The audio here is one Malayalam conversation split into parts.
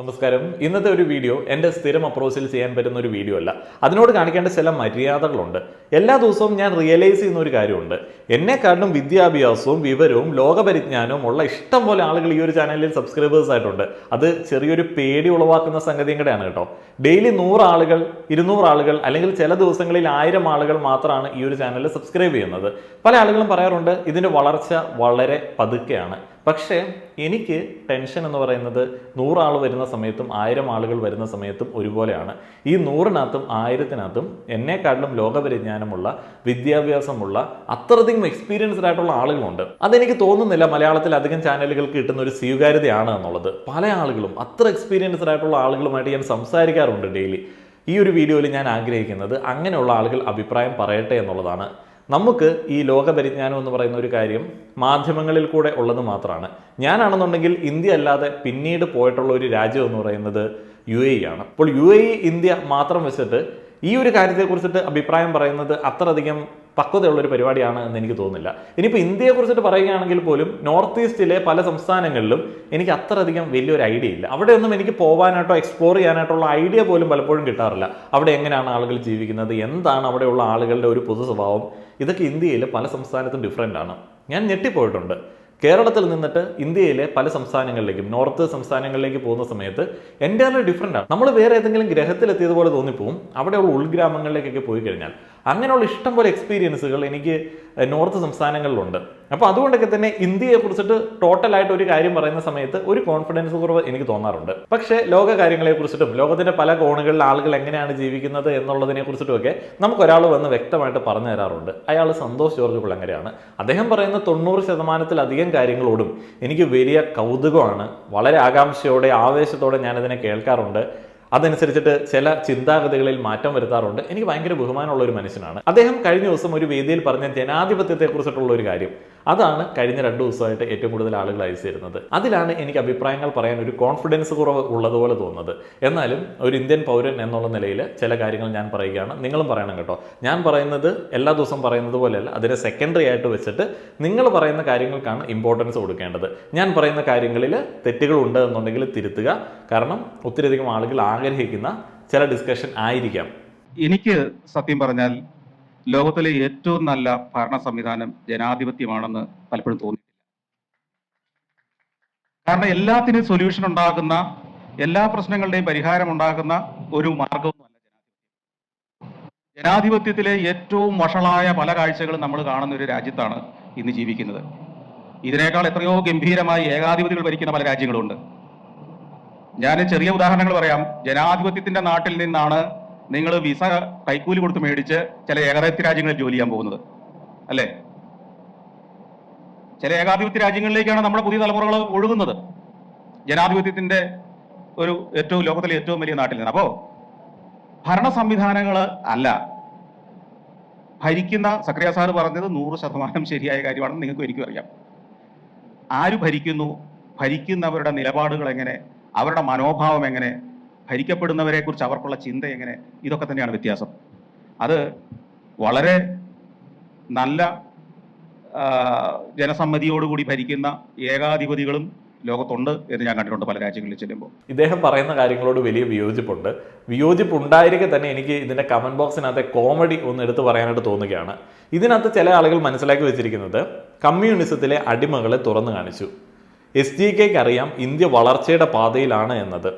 നമസ്കാരം. ഇന്നത്തെ ഒരു വീഡിയോ എൻ്റെ സ്ഥിരം അപ്രോച്ചിൽ ചെയ്യാൻ പറ്റുന്ന ഒരു വീഡിയോ അല്ല. അതിനോട് കാണിക്കേണ്ട ചില മര്യാദകളുണ്ട്. എല്ലാ ദിവസവും ഞാൻ റിയലൈസ് ചെയ്യുന്ന ഒരു കാര്യമുണ്ട്. എന്നെക്കാളും വിദ്യാഭ്യാസവും വിവരവും ലോകപരിജ്ഞാനവും ഉള്ള ഇഷ്ടം പോലെ ആളുകൾ ഈ ഒരു ചാനലിൽ സബ്സ്ക്രൈബേഴ്സ് ആയിട്ടുണ്ട്. അത് ചെറിയൊരു പേടി ഉളവാക്കുന്ന സംഗതിയും കൂടെയാണ് കേട്ടോ. ഡെയിലി 100 ആളുകൾ 200 ആളുകൾ അല്ലെങ്കിൽ ചില ദിവസങ്ങളിൽ 1000 ആളുകൾ മാത്രമാണ് ഈ ഒരു ചാനലിൽ സബ്സ്ക്രൈബ് ചെയ്യുന്നത്. പല ആളുകളും പറയാറുണ്ട് ഇതിൻ്റെ വളർച്ച വളരെ പതുക്കെയാണ്. പക്ഷേ എനിക്ക് ടെൻഷൻ എന്ന് പറയുന്നത് 100 ആൾ വരുന്ന സമയത്തും 1000 ആളുകൾ വരുന്ന സമയത്തും ഒരുപോലെയാണ്. ഈ 100-നകത്തും 1000-നകത്തും എന്നെക്കാട്ടിലും ലോകപരിജ്ഞാനമുള്ള വിദ്യാഭ്യാസമുള്ള അത്രയധികം എക്സ്പീരിയൻസ്ഡ് ആയിട്ടുള്ള ആളുകളുണ്ട്. അതെനിക്ക് തോന്നുന്നില്ല മലയാളത്തിൽ അധികം ചാനലുകൾക്ക് കിട്ടുന്ന ഒരു സ്വീകാര്യതയാണ് എന്നുള്ളത്. പല ആളുകളും അത്ര എക്സ്പീരിയൻസ്ഡ് ആയിട്ടുള്ള ആളുകളുമായിട്ട് ഞാൻ സംസാരിക്കാറുണ്ട് ഡെയിലി. ഈ ഒരു വീഡിയോയിൽ ഞാൻ ആഗ്രഹിക്കുന്നത് അങ്ങനെയുള്ള ആളുകൾ അഭിപ്രായം പറയട്ടെ എന്നുള്ളതാണ്. നമുക്ക് ഈ ലോകപരിജ്ഞാനം എന്ന് പറയുന്ന ഒരു കാര്യം മാധ്യമങ്ങളിൽ കൂടെ ഉള്ളത് മാത്രമാണ്. ഞാനാണെന്നുണ്ടെങ്കിൽ ഇന്ത്യ അല്ലാതെ പിന്നീട് പോയിട്ടുള്ള ഒരു രാജ്യം എന്ന് പറയുന്നത് UAE ആണ്. അപ്പോൾ UAE ഇന്ത്യ മാത്രം വെച്ചിട്ട് ഈ ഒരു കാര്യത്തെക്കുറിച്ചിട്ട് അഭിപ്രായം പറയുന്നത് അത്രയധികം പക്വതയുള്ളൊരു പരിപാടിയാണ് എന്ന് എനിക്ക് തോന്നുന്നില്ല. ഇനിയിപ്പോൾ ഇന്ത്യയെക്കുറിച്ചിട്ട് പറയുകയാണെങ്കിൽ പോലും നോർത്ത് ഈസ്റ്റിലെ പല സംസ്ഥാനങ്ങളിലും എനിക്ക് അത്രയധികം വലിയൊരു ഐഡിയ ഇല്ല. അവിടെയൊന്നും എനിക്ക് പോകാനായിട്ടോ എക്സ്പ്ലോർ ചെയ്യാനായിട്ടുള്ള ഐഡിയ പോലും പലപ്പോഴും കിട്ടാറില്ല. അവിടെ എങ്ങനെയാണ് ആളുകൾ ജീവിക്കുന്നത്, എന്താണ് അവിടെയുള്ള ആളുകളുടെ ഒരു പൊതു സ്വഭാവം, ഇതൊക്കെ ഇന്ത്യയിൽ പല സംസ്ഥാനത്തും ഡിഫറെൻ്റ് ആണ്. ഞാൻ ഞെട്ടിപ്പോയിട്ടുണ്ട്. കേരളത്തിൽ നിന്നിട്ട് ഇന്ത്യയിലെ പല സംസ്ഥാനങ്ങളിലേക്കും നോർത്ത് സംസ്ഥാനങ്ങളിലേക്ക് പോകുന്ന സമയത്ത് എൻ്റയർലി ഡിഫറെൻ്റ് ആണ്. നമ്മൾ വേറെ ഏതെങ്കിലും ഗ്രഹത്തിലെത്തിയതുപോലെ തോന്നിപ്പോവും അവിടെയുള്ള ഉൾഗ്രാമങ്ങളിലേക്കൊക്കെ പോയി കഴിഞ്ഞാൽ. അങ്ങനെയുള്ള ഇഷ്ടംപോലെ എക്സ്പീരിയൻസുകൾ എനിക്ക് നോർത്ത് സംസ്ഥാനങ്ങളിലുണ്ട്. അപ്പോൾ അതുകൊണ്ടൊക്കെ തന്നെ ഇന്ത്യയെക്കുറിച്ചിട്ട് ടോട്ടലായിട്ട് ഒരു കാര്യം പറയുന്ന സമയത്ത് ഒരു കോൺഫിഡൻസ് കുറവ് എനിക്ക് തോന്നാറുണ്ട്. പക്ഷേ ലോക കാര്യങ്ങളെക്കുറിച്ചിട്ടും ലോകത്തിൻ്റെ പല കോണുകളിൽ ആളുകൾ എങ്ങനെയാണ് ജീവിക്കുന്നത് എന്നുള്ളതിനെ കുറിച്ചിട്ടുമൊക്കെ നമുക്കൊരാൾ വന്ന് വ്യക്തമായിട്ട് പറഞ്ഞു തരാറുണ്ട്. അയാൾ സന്തോഷ് ജോർജ് കുളങ്ങരയാണ്. അദ്ദേഹം പറയുന്ന 90% കാര്യങ്ങളോടും എനിക്ക് വലിയ കൗതുകമാണ്. വളരെ ആകാംക്ഷയോടെ ആവേശത്തോടെ ഞാനതിനെ കേൾക്കാറുണ്ട്. അതനുസരിച്ചിട്ട് ചില ചിന്താഗതികളിൽ മാറ്റം വരുത്താറുണ്ട്. എനിക്ക് ഭയങ്കര ബഹുമാനമുള്ള ഒരു മനുഷ്യനാണ്. അദ്ദേഹം കഴിഞ്ഞ ദിവസം ഒരു വേദിയിൽ പറഞ്ഞ ജനാധിപത്യത്തെക്കുറിച്ചിട്ടുള്ള ഒരു കാര്യം, അതാണ് കഴിഞ്ഞ 2 ദിവസമായിട്ട് ഏറ്റവും കൂടുതൽ ആളുകൾ അയച്ചിരുന്നത്. അതിലാണ് എനിക്ക് അഭിപ്രായങ്ങൾ പറയാൻ ഒരു കോൺഫിഡൻസ് കുറവ് ഉള്ളതുപോലെ തോന്നുന്നത്. എന്നാലും ഒരു ഇന്ത്യൻ പൗരൻ എന്നുള്ള നിലയിൽ ചില കാര്യങ്ങൾ ഞാൻ പറയുകയാണ്. നിങ്ങളും പറയണം കേട്ടോ. ഞാൻ പറയുന്നത് എല്ലാ ദിവസവും പറയുന്നത് പോലെയല്ല, അതിനെ സെക്കൻഡറി ആയിട്ട് വെച്ചിട്ട് നിങ്ങൾ പറയുന്ന കാര്യങ്ങൾക്കാണ് ഇമ്പോർട്ടൻസ് കൊടുക്കേണ്ടത്. ഞാൻ പറയുന്ന കാര്യങ്ങളിൽ തെറ്റുകൾ ഉണ്ട് എന്നുണ്ടെങ്കിൽ തിരുത്തുക. കാരണം ഒത്തിരിയധികം ആളുകൾ ആഗ്രഹിക്കുന്ന ചില ഡിസ്കഷൻ ആയിരിക്കാം. എനിക്ക് സത്യം പറഞ്ഞാൽ ലോകത്തിലെ ഏറ്റവും നല്ല ഭരണ സംവിധാനം ജനാധിപത്യമാണെന്ന് പലപ്പോഴും തോന്നിയിട്ടില്ല. കാരണം എല്ലാത്തിനും സൊല്യൂഷൻ ഉണ്ടാകുന്ന, എല്ലാ പ്രശ്നങ്ങളുടെയും പരിഹാരം ഉണ്ടാകുന്ന ഒരു മാർഗവുമല്ല ജനാധിപത്യം. ജനാധിപത്യത്തിലെ ഏറ്റവും വഷളായ പല കാഴ്ചകളും നമ്മൾ കാണുന്ന ഒരു രാജ്യത്താണ് ഇന്ന് ജീവിക്കുന്നത്. ഇതിനേക്കാൾ എത്രയോ ഗംഭീരമായി ഏകാധിപതികൾ ഭരിക്കുന്ന പല രാജ്യങ്ങളുണ്ട്. ഞാൻ ചെറിയ ഉദാഹരണങ്ങൾ പറയാം. ജനാധിപത്യത്തിന്റെ നാട്ടിൽ നിന്നാണ് നിങ്ങൾ വിസ കൈക്കൂലി കൊടുത്ത് മേടിച്ച് ചില ഏകാധിപത്യ രാജ്യങ്ങളിൽ ജോലി ചെയ്യാൻ പോകുന്നത്, അല്ലേ? ചില ഏകാധിപത്യ രാജ്യങ്ങളിലേക്കാണ് നമ്മുടെ പുതിയ തലമുറകൾ ഒഴുകുന്നത്, ജനാധിപത്യത്തിന്റെ ഒരു ലോകത്തിലെ ഏറ്റവും വലിയ നാട്ടിൽ നിന്ന്. അപ്പോ ഭരണ സംവിധാനങ്ങൾ അല്ല ഭരിക്കുന്ന, സക്രിയ സാർ പറഞ്ഞത് 100% ശരിയായ കാര്യമാണെന്ന് നിങ്ങൾക്കും എനിക്കും അറിയാം. ആര് ഭരിക്കുന്നു, ഭരിക്കുന്നവരുടെ നിലപാടുകൾ എങ്ങനെ, അവരുടെ മനോഭാവം എങ്ങനെ, ഭരിക്കപ്പെടുന്നവരെ കുറിച്ച് അവർക്കുള്ള ചിന്ത എങ്ങനെ, ഇതൊക്കെ തന്നെയാണ് വ്യത്യാസം. അത് വളരെ നല്ല ജനസമ്മതിയോടുകൂടി ഭരിക്കുന്ന ഏകാധിപതികളും ലോകത്തുണ്ട് എന്ന് ഞാൻ കണ്ടിട്ടുണ്ട് പല രാജ്യങ്ങളിൽ ചെല്ലുമ്പോൾ. ഇദ്ദേഹം പറയുന്ന കാര്യങ്ങളോട് വലിയ വിയോജിപ്പുണ്ട്. വിയോജിപ്പുണ്ടായിരിക്കെ തന്നെ എനിക്ക് ഇതിൻ്റെ കമൻറ്റ് ബോക്സിനകത്തെ കോമഡി ഒന്ന് എടുത്ത് പറയാനായിട്ട് തോന്നുകയാണ്. ഇതിനകത്ത് ചില ആളുകൾ മനസ്സിലാക്കി വെച്ചിരിക്കുന്നത് കമ്മ്യൂണിസത്തിലെ അടിമകളെ തുറന്നു കാണിച്ചു. SDKക്ക് അറിയാം ഇന്ത്യ വളർച്ചയുടെ പാതയിലാണ് എന്നത്.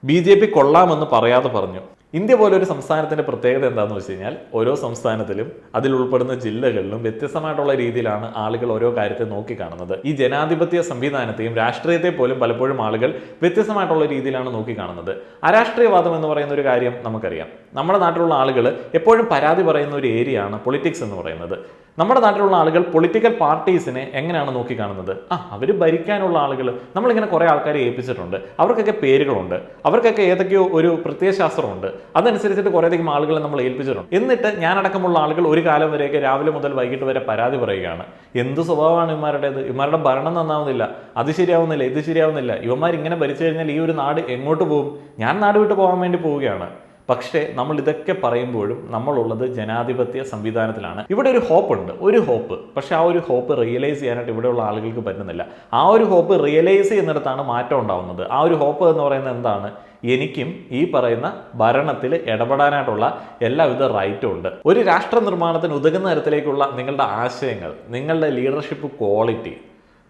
BJP കൊള്ളാമെന്ന് പറയാതെ പറഞ്ഞു. ഇന്ത്യ പോലെ ഒരു സംസ്ഥാനത്തിൻ്റെ പ്രത്യേകത എന്താണെന്ന് വെച്ച് കഴിഞ്ഞാൽ ഓരോ സംസ്ഥാനത്തിലും അതിൽ ഉൾപ്പെടുന്ന ജില്ലകളിലും വ്യത്യസ്തമായിട്ടുള്ള രീതിയിലാണ് ആളുകൾ ഓരോ കാര്യത്തെ നോക്കിക്കാണുന്നത്. ഈ ജനാധിപത്യ സംവിധാനത്തെയും രാഷ്ട്രീയത്തെ പോലും പലപ്പോഴും ആളുകൾ വ്യത്യസ്തമായിട്ടുള്ള രീതിയിലാണ് നോക്കിക്കാണുന്നത്. അരാഷ്ട്രീയവാദം എന്ന് പറയുന്ന ഒരു കാര്യം നമുക്കറിയാം. നമ്മുടെ നാട്ടിലുള്ള ആളുകൾ എപ്പോഴും പരാതി പറയുന്ന ഒരു ഏരിയയാണ് പൊളിറ്റിക്സ് എന്ന് പറയുന്നത്. നമ്മുടെ നാട്ടിലുള്ള ആളുകൾ പൊളിറ്റിക്കൽ പാർട്ടീസിനെ എങ്ങനെയാണ് നോക്കിക്കാണുന്നത്? അവർ ഭരിക്കാനുള്ള ആളുകൾ, നമ്മളിങ്ങനെ കുറേ ആൾക്കാരെ ഏൽപ്പിച്ചിട്ടുണ്ട്, അവർക്കൊക്കെ പേരുകളുണ്ട്, അവർക്കൊക്കെ ഏതൊക്കെയോ ഒരു പ്രത്യയശാസ്ത്രമുണ്ട്, അതനുസരിച്ചിട്ട് കുറേയധികം ആളുകളെ നമ്മൾ ഏൽപ്പിച്ചിട്ടുണ്ട്. എന്നിട്ട് ഞാനടക്കമുള്ള ആളുകൾ ഒരു കാലം വരെയൊക്കെ രാവിലെ മുതൽ വൈകിട്ട് വരെ പരാതി പറയുകയാണ്. എന്ത് സ്വഭാവമാണ് ഇവന്മാരുടേത്, ഇവന്മാരുടെ ഭരണം നന്നാവുന്നില്ല, അത് ശരിയാവുന്നില്ല, ഇത് ശരിയാവുന്നില്ല, ഇവന്മാർ ഇങ്ങനെ ഭരിച്ചു കഴിഞ്ഞാൽ ഈ ഒരു നാട് എങ്ങോട്ട് പോകും, ഞാൻ നാട് വിട്ട് പോകാൻ വേണ്ടി പോവുകയാണ്. പക്ഷേ നമ്മൾ ഇതൊക്കെ പറയുമ്പോഴും നമ്മളുള്ളത് ജനാധിപത്യ സംവിധാനത്തിലാണ്. ഇവിടെ ഒരു ഹോപ്പ് ഉണ്ട്, ഒരു ഹോപ്പ്. പക്ഷെ ആ ഒരു ഹോപ്പ് റിയലൈസ് ചെയ്യാനായിട്ട് ഇവിടെയുള്ള ആളുകൾക്ക് പറ്റുന്നില്ല. ആ ഒരു ഹോപ്പ് റിയലൈസ് ചെയ്യുന്നിടത്താണ് മാറ്റം ഉണ്ടാവുന്നത്. ആ ഒരു ഹോപ്പ് എന്ന് പറയുന്നത് എന്താണ്? എനിക്കും ഈ പറയുന്ന ഭരണത്തിൽ ഇടപെടാനായിട്ടുള്ള എല്ലാവിധ റൈറ്റും ഉണ്ട്. ഒരു രാഷ്ട്ര നിർമ്മാണത്തിന് ഉതകുന്ന തരത്തിലേക്കുള്ള നിങ്ങളുടെ ആശയങ്ങൾ, നിങ്ങളുടെ ലീഡർഷിപ്പ് ക്വാളിറ്റി,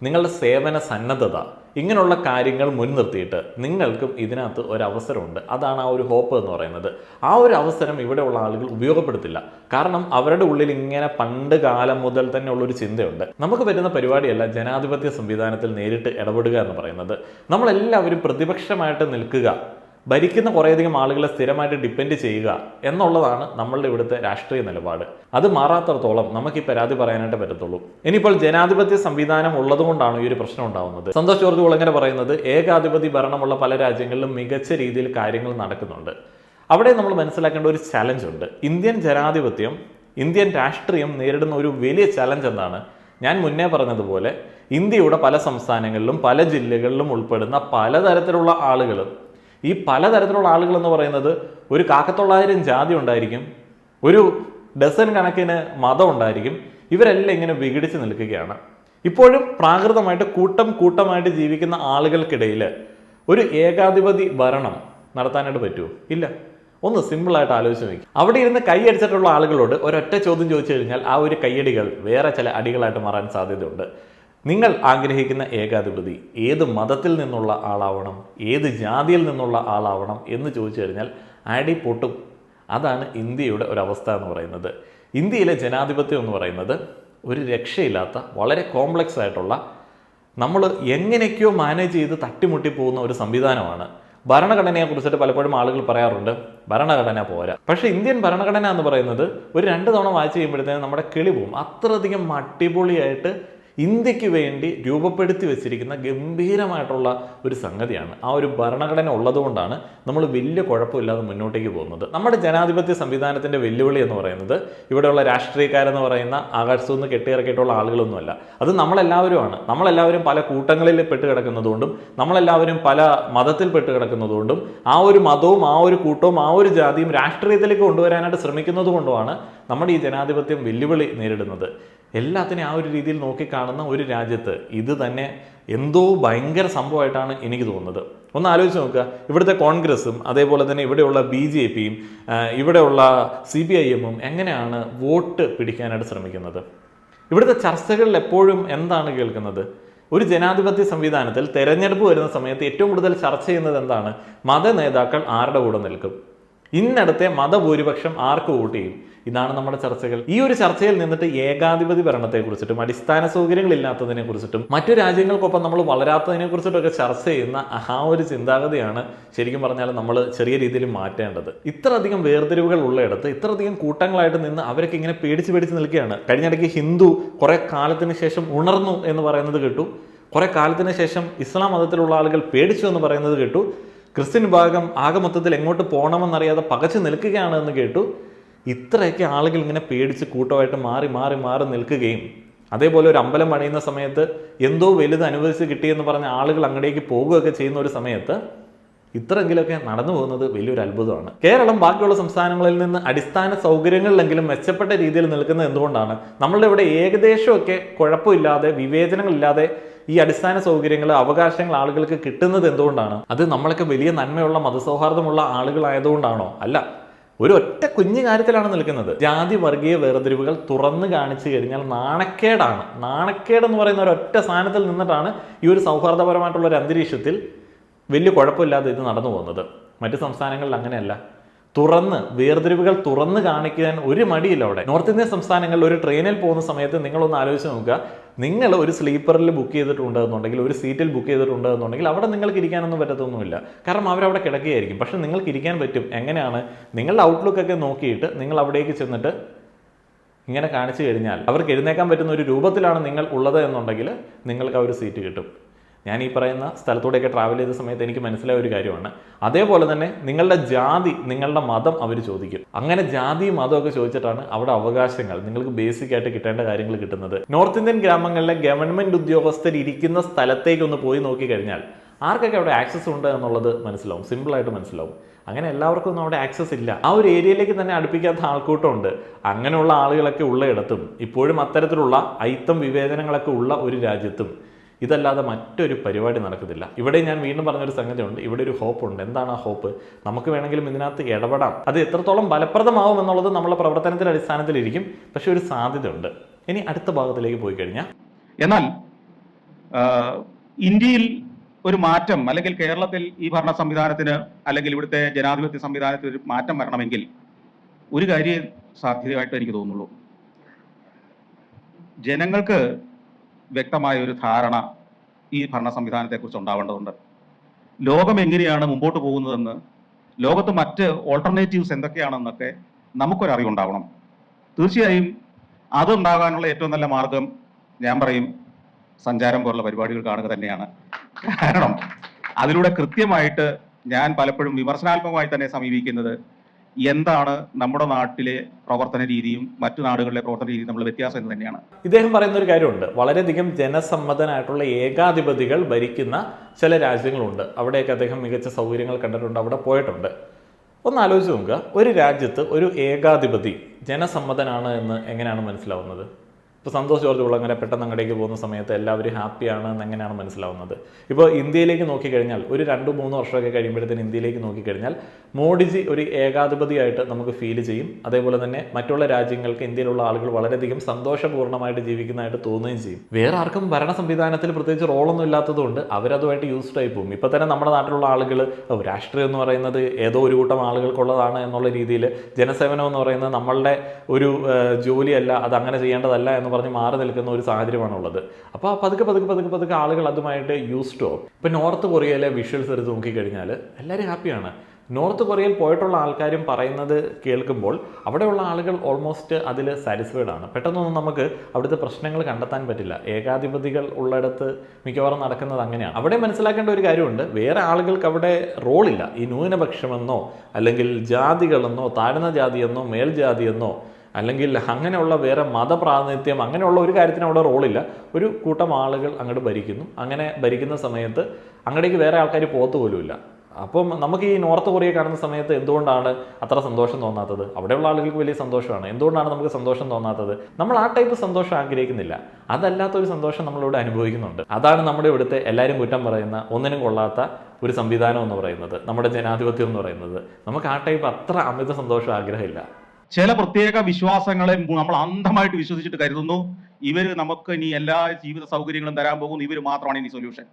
നിങ്ങളുടെ സേവന സന്നദ്ധത, ഇങ്ങനെയുള്ള കാര്യങ്ങൾ മുൻനിർത്തിയിട്ട് നിങ്ങൾക്കും ഇതിനകത്ത് ഒരു അവസരമുണ്ട്. അതാണ് ആ ഒരു ഹോപ്പ് എന്ന് പറയുന്നത്. ആ ഒരു അവസരം ഇവിടെയുള്ള ആളുകൾ ഉപയോഗപ്പെടുത്തില്ല. കാരണം അവരുടെ ഉള്ളിൽ ഇങ്ങനെ പണ്ട് കാലം മുതൽ തന്നെ ഉള്ളൊരു ചിന്തയുണ്ട്. നമുക്ക് പറ്റുന്ന പരിപാടിയല്ല ജനാധിപത്യ സംവിധാനത്തിൽ നേരിട്ട് ഇടപെടുക എന്ന് പറയുന്നത്. നമ്മളെല്ലാവരും പ്രതിപക്ഷമായിട്ട് നിൽക്കുക, ഭരിക്കുന്ന കുറേയധികം ആളുകളെ സ്ഥിരമായിട്ട് ഡിപ്പെൻഡ് ചെയ്യുക എന്നുള്ളതാണ് നമ്മളുടെ ഇവിടുത്തെ രാഷ്ട്രീയ നിലപാട്. അത് മാറാത്തടത്തോളം നമുക്ക് ഈ പരാതി പറയാനായിട്ട് പറ്റത്തുള്ളൂ. ഇനിയിപ്പോൾ ജനാധിപത്യ സംവിധാനം ഉള്ളതുകൊണ്ടാണ് ഈ ഒരു പ്രശ്നം ഉണ്ടാവുന്നത്. സന്തോഷ് ജോർജ് കുളങ്ങര പറയുന്നത് ഏകാധിപതി ഭരണമുള്ള പല രാജ്യങ്ങളിലും മികച്ച രീതിയിൽ കാര്യങ്ങൾ നടക്കുന്നുണ്ട്. അവിടെ നമ്മൾ മനസ്സിലാക്കേണ്ട ഒരു ചലഞ്ച് ഉണ്ട്. ഇന്ത്യൻ ജനാധിപത്യം, ഇന്ത്യൻ രാഷ്ട്രീയം നേരിടുന്ന ഒരു വലിയ ചലഞ്ച് എന്താണ്? ഞാൻ മുന്നേ പറഞ്ഞതുപോലെ ഇന്ത്യയുടെ പല സംസ്ഥാനങ്ങളിലും പല ജില്ലകളിലും ഉൾപ്പെടുന്ന പലതരത്തിലുള്ള ആളുകളും, ഈ പലതരത്തിലുള്ള ആളുകൾ എന്ന് പറയുന്നത് ഒരു 1,900 ജാതി ഉണ്ടായിരിക്കും, ഒരു ഡസൻ കണക്കിന് മതം ഉണ്ടായിരിക്കും. ഇവരെല്ലാം ഇങ്ങനെ വിഘടിച്ച് നിൽക്കുകയാണ്. ഇപ്പോഴും പ്രാകൃതമായിട്ട് കൂട്ടമായിട്ട് ജീവിക്കുന്ന ആളുകൾക്കിടയിൽ ഒരു ഏകാധിപതി ഭരണം നടത്താനായിട്ട് പറ്റുമോ? ഇല്ല. ഒന്ന് സിമ്പിളായിട്ട് ആലോചിച്ച് നോക്കി. അവിടെ ഇരുന്ന് കൈയടിച്ചിട്ടുള്ള ആളുകളോട് ഒരൊറ്റ ചോദ്യം ചോദിച്ചു കഴിഞ്ഞാൽ ആ ഒരു കൈയടികൾ വേറെ ചില അടികളായിട്ട് മാറാൻ സാധ്യതയുണ്ട്. നിങ്ങൾ ആഗ്രഹിക്കുന്ന ഏകാധിപതി ഏത് മതത്തിൽ നിന്നുള്ള ആളാവണം, ഏത് ജാതിയിൽ നിന്നുള്ള ആളാവണം എന്ന് ചോദിച്ചു കഴിഞ്ഞാൽ അടി പൊട്ടും. അതാണ് ഇന്ത്യയുടെ ഒരവസ്ഥ എന്ന് പറയുന്നത്. ഇന്ത്യയിലെ ജനാധിപത്യം എന്ന് പറയുന്നത് ഒരു രക്ഷയില്ലാത്ത വളരെ കോംപ്ലക്സ് ആയിട്ടുള്ള, നമ്മൾ എങ്ങനെയൊക്കെയോ മാനേജ് ചെയ്ത് തട്ടിമുട്ടി പോകുന്ന ഒരു സംവിധാനമാണ്. ഭരണഘടനയെ കുറിച്ചിട്ട് പലപ്പോഴും ആളുകൾ പറയാറുണ്ട് ഭരണഘടന പോരാ. പക്ഷേ ഇന്ത്യൻ ഭരണഘടന എന്ന് പറയുന്നത് ഒരു 2 തവണ വായിച്ച് കഴിയുമ്പോഴത്തേനും നമ്മുടെ കിളി പോകും. അത്രയധികം അടിപൊളിയായിട്ട് ഇന്ത്യക്ക് വേണ്ടി രൂപപ്പെടുത്തി വെച്ചിരിക്കുന്ന ഗംഭീരമായിട്ടുള്ള ഒരു സംഗതിയാണ്. ആ ഒരു ഭരണഘടന ഉള്ളതുകൊണ്ടാണ് നമ്മൾ വലിയ കുഴപ്പമില്ലാതെ മുന്നോട്ടേക്ക് പോകുന്നത്. നമ്മുടെ ജനാധിപത്യ സംവിധാനത്തിൻ്റെ വെല്ലുവിളി എന്ന് പറയുന്നത് ഇവിടെയുള്ള രാഷ്ട്രീയക്കാരെന്ന് പറയുന്ന ആകാശത്തു നിന്ന് കെട്ടിയിറക്കിയിട്ടുള്ള ആളുകളൊന്നുമല്ല. അത് നമ്മളെല്ലാവരുമാണ്. നമ്മളെല്ലാവരും പല കൂട്ടങ്ങളിൽ പെട്ട് കിടക്കുന്നതുകൊണ്ടും നമ്മളെല്ലാവരും പല മതത്തിൽ പെട്ട് കിടക്കുന്നതുകൊണ്ടും ആ ഒരു മതവും ആ ഒരു കൂട്ടവും ആ ഒരു ജാതിയും രാഷ്ട്രീയത്തിലേക്ക് കൊണ്ടുവരാനായിട്ട് ശ്രമിക്കുന്നത് കൊണ്ടുമാണ് നമ്മുടെ ഈ ജനാധിപത്യം വെല്ലുവിളി നേരിടുന്നത്. എല്ലാത്തിനും ആ ഒരു രീതിയിൽ നോക്കിക്കാണുന്ന ഒരു രാജ്യത്ത് ഇത് തന്നെ എന്തോ ഭയങ്കര സംഭവമായിട്ടാണ് എനിക്ക് തോന്നുന്നത്. ഒന്ന് ആലോചിച്ച് നോക്കുക. ഇവിടുത്തെ കോൺഗ്രസും അതേപോലെ തന്നെ ഇവിടെയുള്ള BJPയും ഇവിടെയുള്ള CPIM എങ്ങനെയാണ് വോട്ട് പിടിക്കാനായിട്ട് ശ്രമിക്കുന്നത്? ഇവിടുത്തെ ചർച്ചകളിൽ എപ്പോഴും എന്താണ് കേൾക്കുന്നത്? ഒരു ജനാധിപത്യ സംവിധാനത്തിൽ തെരഞ്ഞെടുപ്പ് വരുന്ന സമയത്ത് ഏറ്റവും കൂടുതൽ ചർച്ച ചെയ്യുന്നത് എന്താണ്? മത നേതാക്കൾ ആരുടെ കൂടെ നിൽക്കും, ഇന്നടത്തെ മതഭൂരിപക്ഷം ആർക്ക് വോട്ട് ചെയ്യും, ഇതാണ് നമ്മുടെ ചർച്ചകൾ. ഈ ഒരു ചർച്ചയിൽ നിന്നിട്ട് ഏകാധിപതി ഭരണത്തെക്കുറിച്ചിട്ടും അടിസ്ഥാന സൗകര്യങ്ങളില്ലാത്തതിനെ കുറിച്ചിട്ടും മറ്റു രാജ്യങ്ങൾക്കൊപ്പം നമ്മൾ വളരാത്തതിനെ കുറിച്ചിട്ടൊക്കെ ചർച്ച ചെയ്യുന്ന ആ ഒരു ചിന്താഗതിയാണ് ശരിക്കും പറഞ്ഞാൽ നമ്മൾ ചെറിയ രീതിയിൽ മാറ്റേണ്ടത്. ഇത്രയധികം വേർതിരിവുകൾ ഉള്ളയിടത്ത് ഇത്രയധികം കൂട്ടങ്ങളായിട്ട് നിന്ന് അവരൊക്കെ ഇങ്ങനെ പേടിച്ച് നിൽക്കുകയാണ്. കഴിഞ്ഞിടയ്ക്ക് ഹിന്ദു കുറെ കാലത്തിന് ശേഷം ഉണർന്നു എന്ന് പറയുന്നത് കേട്ടു. കുറെ കാലത്തിന് ശേഷം ഇസ്ലാം മതത്തിലുള്ള ആളുകൾ പേടിച്ചു എന്ന് പറയുന്നത് കേട്ടു. ക്രിസ്ത്യൻ വിഭാഗം ആകെ മൊത്തത്തിൽ എങ്ങോട്ട് പോകണമെന്നറിയാതെ പകച്ചു നിൽക്കുകയാണ് എന്ന് കേട്ടു. ഇത്രയൊക്കെ ആളുകൾ ഇങ്ങനെ പേടിച്ച് കൂട്ടമായിട്ട് മാറി നിൽക്കുകയും അതേപോലെ ഒരു അമ്പലം പണിയുന്ന സമയത്ത് എന്തോ വലുത് അനുവദിച്ച് കിട്ടിയെന്ന് പറഞ്ഞ ആളുകൾ അങ്ങടേക്ക് പോകുകയൊക്കെ ചെയ്യുന്ന ഒരു സമയത്ത് ഇത്രയെങ്കിലുമൊക്കെ നടന്നു പോകുന്നത് വലിയൊരു അത്ഭുതമാണ്. കേരളം ബാക്കിയുള്ള സംസ്ഥാനങ്ങളിൽ നിന്ന് അടിസ്ഥാന സൗകര്യങ്ങളിലെങ്കിലും മെച്ചപ്പെട്ട രീതിയിൽ നിൽക്കുന്നത് എന്തുകൊണ്ടാണ്? നമ്മളുടെ ഇവിടെ ഏകദേശമൊക്കെ കുഴപ്പമില്ലാതെ വിവേചനങ്ങളില്ലാതെ ഈ അടിസ്ഥാന സൗകര്യങ്ങൾ അവകാശങ്ങൾ ആളുകൾക്ക് കിട്ടുന്നത് എന്തുകൊണ്ടാണ്? അത് നമ്മളൊക്കെ വലിയ നന്മയുള്ള മതസൗഹാർദ്ദമുള്ള ആളുകളായതുകൊണ്ടാണോ? അല്ല, ഒരു ഒറ്റ കുഞ്ഞു കാര്യത്തിലാണ് നിൽക്കുന്നത്. ജാതി വർഗീയ വേർതിരിവുകൾ തുറന്നു കാണിച്ചു കഴിഞ്ഞാൽ നാണക്കേടാണ്. നാണക്കേടെന്ന് പറയുന്ന ഒരൊറ്റ സാധനത്തിൽ നിന്നിട്ടാണ് ഈ ഒരു സൗഹാർദ്ദപരമായിട്ടുള്ള ഒരു അന്തരീക്ഷത്തിൽ വലിയ കുഴപ്പമില്ലാതെ ഇത് നടന്നു പോകുന്നത്. മറ്റു സംസ്ഥാനങ്ങളിൽ അങ്ങനെയല്ല. വേർതിരിവുകൾ തുറന്ന് കാണിക്കാൻ ഒരു മടിയില്ല അവിടെ. നോർത്ത് ഇന്ത്യൻ സംസ്ഥാനങ്ങളിൽ ഒരു ട്രെയിനിൽ പോകുന്ന സമയത്ത് നിങ്ങളൊന്ന് ആലോചിച്ച് നോക്കുക. നിങ്ങൾ ഒരു സ്ലീപ്പറിൽ ബുക്ക് ചെയ്തിട്ടുണ്ട് എന്നുണ്ടെങ്കിൽ, ഒരു സീറ്റിൽ ബുക്ക് ചെയ്തിട്ടുണ്ട് എന്നുണ്ടെങ്കിൽ അവിടെ നിങ്ങൾക്ക് ഇരിക്കാനൊന്നും പറ്റത്തൊന്നുമില്ല. കാരണം അവരവിടെ കിടക്കുകയായിരിക്കും. പക്ഷെ നിങ്ങൾക്ക് ഇരിക്കാൻ പറ്റും. എങ്ങനെയാണ്? നിങ്ങളുടെ ഔട്ട്ലുക്കൊക്കെ നോക്കിയിട്ട് നിങ്ങൾ അവിടേക്ക് ചെന്നിട്ട് ഇങ്ങനെ കാണിച്ചു കഴിഞ്ഞാൽ അവർക്ക് എഴുന്നേക്കാൻ പറ്റുന്ന ഒരു രൂപത്തിലാണ് നിങ്ങൾ ഉള്ളത് എന്നുണ്ടെങ്കിൽ നിങ്ങൾക്ക് ആ ഒരു സീറ്റ് കിട്ടും. ഞാൻ ഈ പറയുന്ന സ്ഥലത്തൂടെയൊക്കെ ട്രാവൽ ചെയ്ത സമയത്ത് എനിക്ക് മനസ്സിലായ ഒരു കാര്യമാണ്. അതേപോലെ തന്നെ നിങ്ങളുടെ ജാതി, നിങ്ങളുടെ മതം അവർ ചോദിക്കും. അങ്ങനെ ജാതിയും മതമൊക്കെ ചോദിച്ചിട്ടാണ് അവിടെ അവകാശങ്ങൾ, നിങ്ങൾക്ക് ബേസിക് ആയിട്ട് കിട്ടേണ്ട കാര്യങ്ങൾ കിട്ടുന്നത്. നോർത്ത് ഇന്ത്യൻ ഗ്രാമങ്ങളിലെ ഗവൺമെന്റ് ഉദ്യോഗസ്ഥർ ഇരിക്കുന്ന സ്ഥലത്തേക്ക് ഒന്ന് പോയി നോക്കിക്കഴിഞ്ഞാൽ ആർക്കൊക്കെ അവിടെ ആക്സസ് ഉണ്ട് എന്നുള്ളത് മനസ്സിലാവും, സിമ്പിളായിട്ട് മനസ്സിലാവും. അങ്ങനെ എല്ലാവർക്കും ഒന്നും അവിടെ ആക്സസ് ഇല്ല. ആ ഒരു ഏരിയയിലേക്ക് തന്നെ അടുപ്പിക്കാത്ത ആൾക്കൂട്ടമുണ്ട്. അങ്ങനെയുള്ള ആളുകളൊക്കെ ഉള്ളയിടത്തും ഇപ്പോഴും അത്തരത്തിലുള്ള അയിത്തം വിവേചനങ്ങളൊക്കെ ഉള്ള ഒരു രാജ്യത്തും ഇതല്ലാതെ മറ്റൊരു പരിപാടി നടക്കുന്നില്ല. ഇവിടെ ഞാൻ വീണ്ടും പറഞ്ഞൊരു സംഗതിയുണ്ട്, ഇവിടെ ഒരു ഹോപ്പ് ഉണ്ട്. എന്താണ് ആ ഹോപ്പ്? നമുക്ക് വേണമെങ്കിലും ഇതിനകത്ത് ഇടപെടാം. അത് എത്രത്തോളം ഫലപ്രദമാവും എന്നുള്ളത് നമ്മളെ പ്രവർത്തനത്തിന്റെ അടിസ്ഥാനത്തിലിരിക്കും. പക്ഷെ ഒരു സാധ്യതയുണ്ട്. ഇനി അടുത്ത ഭാഗത്തിലേക്ക് പോയി കഴിഞ്ഞാൽ, എന്നാൽ ഇന്ത്യയിൽ ഒരു മാറ്റം, അല്ലെങ്കിൽ കേരളത്തിൽ ഈ ഭരണ സംവിധാനത്തിന് അല്ലെങ്കിൽ ഇവിടുത്തെ ജനാധിപത്യ സംവിധാനത്തിന് ഒരു മാറ്റം വരണമെങ്കിൽ ഒരു കാര്യം സാധ്യതയായിട്ട് എനിക്ക് തോന്നുള്ളൂ. ജനങ്ങൾക്ക് വ്യക്തമായ ഒരു ധാരണ ഈ ഭരണ സംവിധാനത്തെക്കുറിച്ച് ഉണ്ടാവേണ്ടതുണ്ട്. ലോകം എങ്ങനെയാണ് മുമ്പോട്ട് പോകുന്നതെന്ന്, ലോകത്ത് മറ്റ് ഓൾട്ടർനേറ്റീവ്സ് എന്തൊക്കെയാണെന്നൊക്കെ നമുക്കൊരറിവുണ്ടാവണം. തീർച്ചയായും അതുണ്ടാകാനുള്ള ഏറ്റവും നല്ല മാർഗം ഞാൻ പറയും സഞ്ചാരം പോലുള്ള പരിപാടികൾ കാണുക തന്നെയാണ്. കാരണം അതിലൂടെ കൃത്യമായിട്ട് ഞാൻ പലപ്പോഴും വിമർശനാത്മകമായി തന്നെ സമീപിക്കുന്നത് എന്താണ് നമ്മുടെ നാട്ടിലെ പ്രവർത്തന രീതിയും മറ്റു നാടുകളിലെ പ്രവർത്തന രീതിയും നമ്മൾ വ്യത്യാസം എന്ന് തന്നെയാണ്. ഇദ്ദേഹം പറയുന്ന ഒരു കാര്യമുണ്ട്, വളരെയധികം ജനസമ്മതനായിട്ടുള്ള ഏകാധിപതികൾ ഭരിക്കുന്ന ചില രാജ്യങ്ങളുണ്ട്. അവിടെയൊക്കെ അദ്ദേഹം മികച്ച സൗകര്യങ്ങൾ കണ്ടിട്ടുണ്ട്, അവിടെ പോയിട്ടുണ്ട്. ഒന്ന് ആലോചിച്ച് നോക്കുക, ഒരു രാജ്യത്ത് ഒരു ഏകാധിപതി ജനസമ്മതനാണ് എന്ന് എങ്ങനെയാണ് മനസ്സിലാവുന്നത്? ഇപ്പോൾ സന്തോഷ് ജോർജ് കുളങ്ങര പെട്ടെന്ന് അങ്ങോട്ടേക്ക് പോകുന്ന സമയത്ത് എല്ലാവരും ഹാപ്പിയാണ് എന്ന് എങ്ങനെയാണ് മനസ്സിലാവുന്നത്? ഇപ്പോൾ ഇന്ത്യയിലേക്ക് നോക്കിക്കഴിഞ്ഞാൽ ഒരു 2-3 വർഷമൊക്കെ കഴിയുമ്പോഴത്തേന് ഇന്ത്യയിലേക്ക് നോക്കിക്കഴിഞ്ഞാൽ മോഡിജി ഒരു ഏകാധിപതിയായിട്ട് നമുക്ക് ഫീൽ ചെയ്യും. അതേപോലെ തന്നെ മറ്റുള്ള രാജ്യങ്ങൾക്ക് ഇന്ത്യയിലുള്ള ആളുകൾ വളരെയധികം സന്തോഷപൂർണ്ണമായിട്ട് ജീവിക്കുന്നതായിട്ട് തോന്നുകയും ചെയ്യും. വേറെ ആർക്കും ഭരണ സംവിധാനത്തിൽ പ്രത്യേകിച്ച് റോളൊന്നും ഇല്ലാത്തതുകൊണ്ട് അവരതുമായിട്ട് യൂസ്ഡ് ആയി പോകും. ഇപ്പോൾ തന്നെ നമ്മുടെ നാട്ടിലുള്ള ആളുകൾ രാഷ്ട്രീയം എന്ന് പറയുന്നത് ഏതോ ഒരു കൂട്ടം ആളുകൾക്കുള്ളതാണ് എന്നുള്ള രീതിയിൽ, ജനസേവനം എന്ന് പറയുന്നത് നമ്മളുടെ ഒരു ജോലിയല്ല, അത് അങ്ങനെ ചെയ്യേണ്ടതല്ല എന്ന് പറഞ്ഞ് മാറി നിൽക്കുന്ന ഒരു സാഹചര്യമാണുള്ളത്. അപ്പോൾ പതുക്കെ ആളുകൾ അതുമായിട്ട് യൂസ്ഡ് ആവും. ഇപ്പോൾ നോർത്ത് കൊറിയയിലെ വിഷ്വൽസ് എടുത്ത് നോക്കിക്കഴിഞ്ഞാൽ എല്ലാവരും ഹാപ്പിയാണ്. നോർത്ത് കൊറിയയിൽ പോയിട്ടുള്ള ആൾക്കാരും പറയുന്നത് കേൾക്കുമ്പോൾ അവിടെയുള്ള ആളുകൾ ഓൾമോസ്റ്റ് അതിൽ സാറ്റിസ്ഫൈഡ് ആണ്. പെട്ടെന്നൊന്നും നമുക്ക് അവിടുത്തെ പ്രശ്നങ്ങൾ കണ്ടെത്താൻ പറ്റില്ല. ഏകാധിപതികൾ ഉള്ളിടത്ത് മിക്കവാറും നടക്കുന്നത് അങ്ങനെയാണ്. അവിടെ മനസ്സിലാക്കേണ്ട ഒരു കാര്യമുണ്ട്, വേറെ ആളുകൾക്ക് അവിടെ റോളില്ല. ഈ ന്യൂനപക്ഷമെന്നോ അല്ലെങ്കിൽ ജാതികളെന്നോ താഴ്ന്ന ജാതിയെന്നോ മേൽജാതിയെന്നോ അല്ലെങ്കിൽ അങ്ങനെയുള്ള വേറെ മതപ്രാതിനിധ്യം അങ്ങനെയുള്ള ഒരു കാര്യത്തിന് അവിടെ റോളില്ല. ഒരു കൂട്ടം ആളുകൾ അങ്ങോട്ട് ഭരിക്കുന്നു. അങ്ങനെ ഭരിക്കുന്ന സമയത്ത് അങ്ങോട്ടേക്ക് വേറെ ആൾക്കാർ പോകത്ത് പോലുമില്ല. അപ്പം നമുക്ക് ഈ നോർത്ത് കൊറിയ കാണുന്ന സമയത്ത് എന്തുകൊണ്ടാണ് അത്ര സന്തോഷം തോന്നാത്തത്? അവിടെയുള്ള ആളുകൾക്ക് വലിയ സന്തോഷമാണ്. എന്തുകൊണ്ടാണ് നമുക്ക് സന്തോഷം തോന്നാത്തത്? നമ്മൾ ആ ടൈപ്പ് സന്തോഷം ആഗ്രഹിക്കുന്നില്ല. അതല്ലാത്തൊരു സന്തോഷം നമ്മളിവിടെ അനുഭവിക്കുന്നുണ്ട്. അതാണ് നമ്മുടെ ഇവിടുത്തെ എല്ലാവരും കുറ്റം പറയുന്ന, ഒന്നിനും കൊള്ളാത്ത ഒരു സംവിധാനം എന്ന് പറയുന്നത്, നമ്മുടെ ജനാധിപത്യം എന്ന് പറയുന്നത്. നമുക്ക് ആ ടൈപ്പ് അത്ര അമിത സന്തോഷം ആഗ്രഹമില്ല. ചില പ്രത്യേക വിശ്വാസങ്ങളെ നമ്മൾ അന്ധമായിട്ട് വിശ്വസിച്ചിട്ട് കരുതുന്നു ഇവര് നമുക്ക് ഇനി എല്ലാ ജീവിത സൗകര്യങ്ങളും തരാൻ പോകുന്നു, ഇവർ മാത്രമാണ് ഇനി സൊല്യൂഷൻ.